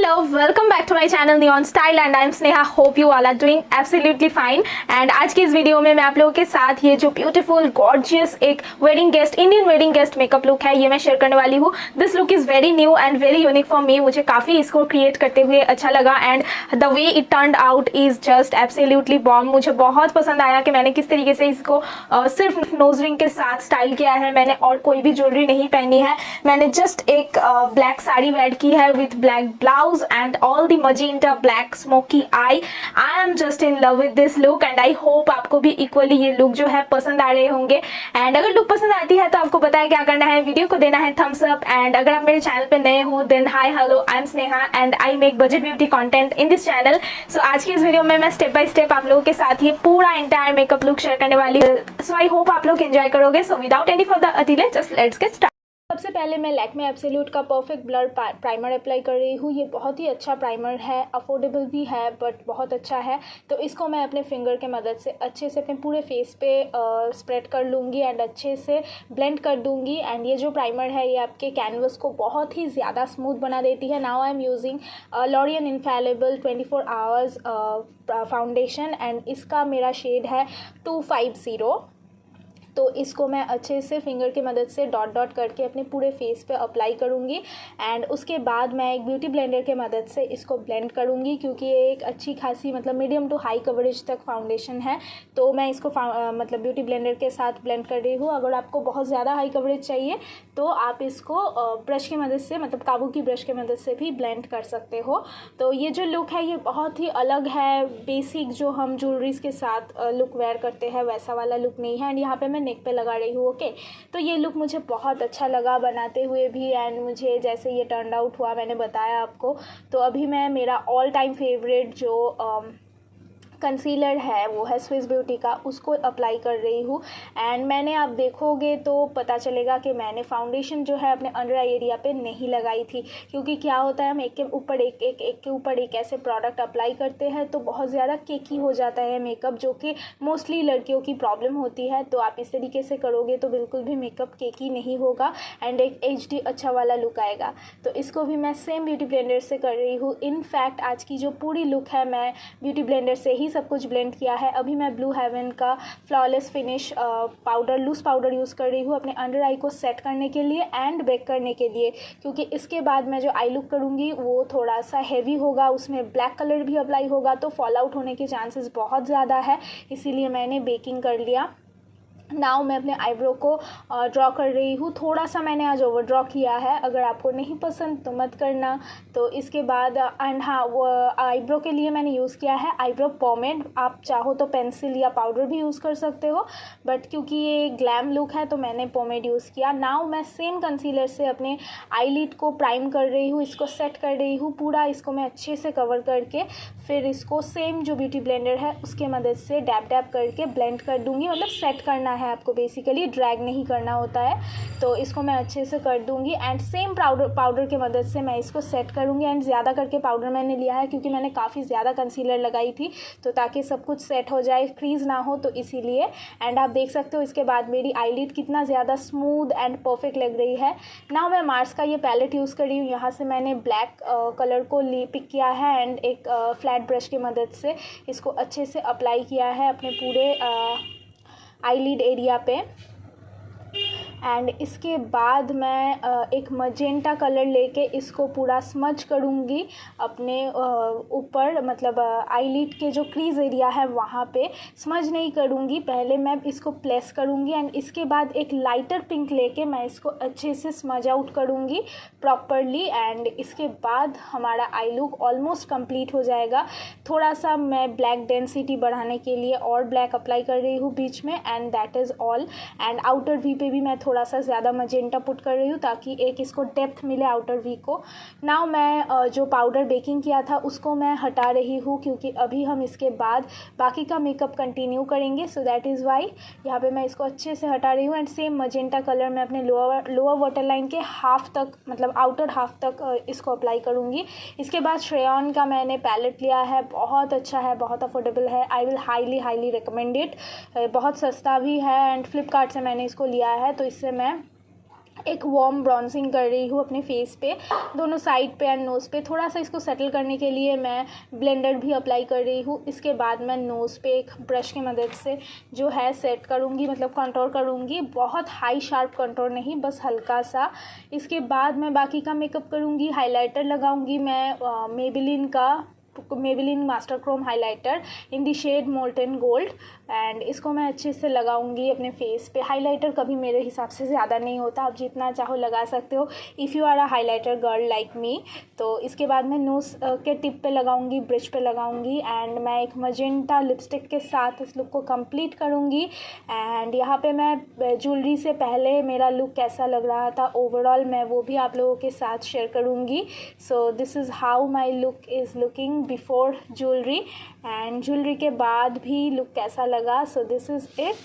Hello, welcome back to my channel Neon Style and I am Sneha. Hope you all are doing absolutely fine. And आज की इस video में मैं आप लोगों के साथ ये जो ब्यूटीफुल गॉर्जियस एक wedding guest Indian wedding guest makeup look है ये मैं शेयर करने वाली हूँ. This look is very new and very unique for me. मुझे काफ़ी इसको क्रिएट करते हुए अच्छा लगा and the way it turned out is just absolutely bomb. मुझे बहुत पसंद आया कि मैंने किस तरीके से इसको सिर्फ नोज रिंग के साथ स्टाइल किया है. मैंने और कोई भी ज्वेलरी नहीं पहनी है. मैंने जस्ट एक ब्लैक साड़ी वेयर की है with black blouse and all the magenta black smoky eye. I am just in love with this look and I hope आपको भी equally ये look जो है पसंद आ रहे होंगे. and अगर look पसंद आती है तो आपको पता है क्या करना है, वीडियो को देना है thumbs up. and अगर आप मेरे चैनल पे नए हो then hi hello I am Sneha and I make budget beauty content in this channel. so आज की इस वीडियो में मैं स्टेप बाय स्टेप आप लोगों के साथ ये पूरा एंटायर मेकअप लुक शेयर करने वाली हूँ. सो आई होप आप लोग एंजॉय करोगे. So without any further delay just let's get start. सबसे पहले मैं लैक्मे एब्सोल्यूट का परफेक्ट ब्लर प्राइमर अप्लाई कर रही हूँ. ये बहुत ही अच्छा प्राइमर है, अफोर्डेबल भी है बट बहुत अच्छा है. तो इसको मैं अपने फिंगर के मदद से अच्छे से अपने पूरे फेस पे स्प्रेड कर लूँगी एंड अच्छे से ब्लेंड कर दूँगी. एंड ये जो प्राइमर है ये आपके कैनवस को बहुत ही ज़्यादा स्मूथ बना देती है. Now I am using L'Oréal infallible 24 hours foundation and इसका मेरा शेड है 250. तो इसको मैं अच्छे से फिंगर की मदद से डॉट डॉट करके अपने पूरे फेस पे अप्लाई करूँगी. एंड उसके बाद मैं एक ब्यूटी ब्लेंडर के मदद से इसको ब्लेंड करूँगी क्योंकि ये एक अच्छी खासी मतलब मीडियम टू हाई कवरेज तक फाउंडेशन है. तो मैं इसको मतलब ब्यूटी ब्लेंडर के साथ ब्लेंड कर रही हूँ. अगर आपको बहुत ज़्यादा हाई कवरेज चाहिए तो आप इसको ब्रश की मदद से मतलब काबू की ब्रश की मदद से भी ब्लेंड कर सकते हो. तो ये जो लुक है ये बहुत ही अलग है. बेसिक जो हम ज्वेलरीज के साथ लुक वेयर करते हैं वैसा वाला लुक नहीं है. एंड यहाँ पे मैं नेक पे लगा रही हूँ. ओके तो ये लुक मुझे बहुत अच्छा लगा बनाते हुए भी एंड मुझे जैसे ये टर्न आउट हुआ मैंने बताया आपको. तो अभी मैं मेरा ऑल टाइम फेवरेट जो कंसीलर है वो है स्विस ब्यूटी का, उसको अप्लाई कर रही हूँ. एंड मैंने आप देखोगे तो पता चलेगा कि मैंने फाउंडेशन जो है अपने अंडर आई एरिया पे नहीं लगाई थी क्योंकि क्या होता है हम एक के ऊपर एक के ऊपर एक ऐसे प्रोडक्ट अप्लाई करते हैं तो बहुत ज़्यादा केकी हो जाता है मेकअप, जो कि मोस्टली लड़कियों की प्रॉब्लम होती है. तो आप इस तरीके से करोगे तो बिल्कुल भी मेकअप केकी नहीं होगा एंड एक HD अच्छा वाला लुक आएगा. तो इसको भी मैं सेम ब्यूटी ब्लेंडर से कर रही हूँ. इनफैक्ट आज की जो पूरी लुक है मैं ब्यूटी ब्लेंडर से ही सब कुछ ब्लेंड किया है. अभी मैं ब्लू हेवन का flawless finish powder loose powder use कर रही हूँ अपने अंडर आई को सेट करने के लिए एंड बेक करने के लिए क्योंकि इसके बाद मैं जो आई लुक करूँगी वो थोड़ा सा हैवी होगा, उसमें ब्लैक कलर भी अप्लाई होगा तो फॉल आउट होने के चांसेस बहुत ज़्यादा है, इसीलिए मैंने बेकिंग कर लिया. नाउ मैं अपने आईब्रो को ड्रॉ कर रही हूँ. थोड़ा सा मैंने आज ओवर ड्रॉ किया है, अगर आपको नहीं पसंद तो मत करना. तो इसके बाद एंड हाँ वो आईब्रो के लिए मैंने यूज़ किया है आईब्रो पोमेड. आप चाहो तो पेंसिल या पाउडर भी यूज़ कर सकते हो बट क्योंकि ये ग्लैम लुक है तो मैंने पोमेड यूज़ किया. नाउ मैं सेम कंसीलर से अपने आईलिड को प्राइम कर रही हूँ, इसको सेट कर रही हूँ पूरा. इसको मैं अच्छे से कवर करके फिर इसको सेम जो ब्यूटी ब्लेंडर है उसके मदद से डैब डैब करके ब्लेंड कर दूँगी. मतलब सेट करना है आपको, बेसिकली ड्रैग नहीं करना होता है. तो इसको मैं अच्छे से कर दूंगी एंड सेम पाउडर के मदद से मैं इसको सेट करूंगी. एंड ज़्यादा करके पाउडर मैंने लिया है क्योंकि मैंने काफ़ी ज़्यादा कंसीलर लगाई थी तो ताकि सब कुछ सेट हो जाए, क्रीज ना हो, तो इसीलिए. एंड आप देख सकते हो इसके बाद मेरी आईलिड कितना ज़्यादा स्मूथ एंड परफेक्ट लग रही है. नाउ मैं मार्स का ये पैलेट यूज़ कर रही हूँ. यहाँ से मैंने ब्लैक कलर को पिक किया है एंड एक फ्लैट ब्रश की मदद से इसको अच्छे से अप्लाई किया है अपने पूरे आईलिड एरिया पे. एंड इसके बाद मैं एक मजेंटा कलर लेके इसको पूरा स्मज करूँगी अपने ऊपर, मतलब आईलिड के जो क्रीज एरिया है वहाँ पे. स्मज नहीं करूँगी, पहले मैं इसको प्लेस करूँगी एंड इसके बाद एक लाइटर पिंक लेके मैं इसको अच्छे से स्मज आउट करूँगी प्रॉपरली. एंड इसके बाद हमारा आई लुक ऑलमोस्ट कंप्लीट हो जाएगा. थोड़ा सा मैं ब्लैक डेंसिटी बढ़ाने के लिए और ब्लैक अप्लाई कर रही हूँ बीच में and that is all. And outer we पे भी मैं थोड़ा सा ज़्यादा मजेंटा पुट कर रही हूँ ताकि एक इसको डेप्थ मिले आउटर वी को. नाउ मैं जो पाउडर बेकिंग किया था उसको मैं हटा रही हूँ क्योंकि अभी हम इसके बाद बाकी का मेकअप कंटिन्यू करेंगे. सो दैट इज़ वाई यहाँ पे मैं इसको अच्छे से हटा रही हूँ. एंड सेम मजेंटा कलर मैं अपने लोअर वाटर लाइन के हाफ तक, मतलब आउटर हाफ तक इसको अप्लाई करूँगी. इसके बाद श्रेयॉन का मैंने पैलेट लिया है, बहुत अच्छा है, बहुत अफोर्डेबल है. I will highly recommend it. बहुत सस्ता भी है एंड फ्लिपकार्ट से मैंने इसको लिया है. तो इससे मैं एक वार्म ब्राउजिंग कर रही हूँ अपने फेस पे, दोनों साइड पे एंड नोज़ पे। थोड़ा सा इसको सेटल करने के लिए मैं ब्लेंडर भी अप्लाई कर रही हूँ। इसके बाद मैं नोज़ पे एक ब्रश की मदद से जो है सेट करूँगी, मतलब कंटूर करूँगी। बहुत हाई शार्प कंटूर नहीं, बस हल्का सा। इसके बाद मैं बाकी का मेकअप करूँगी। हाइलाइटर लगाऊँगी मैं Maybelline Master Chrome highlighter in the shade Molten Gold, and इसको मैं अच्छे से लगाऊंगी अपने फेस पे। हाइलाइटर कभी मेरे हिसाब से ज़्यादा नहीं होता, आप जितना चाहो लगा सकते हो if you are a highlighter girl like me. तो इसके बाद मैं नोज़ के टिप पे लगाऊंगी, ब्रिज पे लगाऊंगी, एंड मैं एक मजेंटा लिपस्टिक के साथ इस लुक को कंप्लीट करूंगी। एंड यहाँ पे मैं ज्वेलरी से पहले मेरा लुक कैसा लग रहा था ओवरऑल, मैं वो भी आप लोगों के साथ शेयर करूँगी। So this is how my look is looking before jewellery, and jewellery के बाद भी लुक कैसा लगा। So this is it.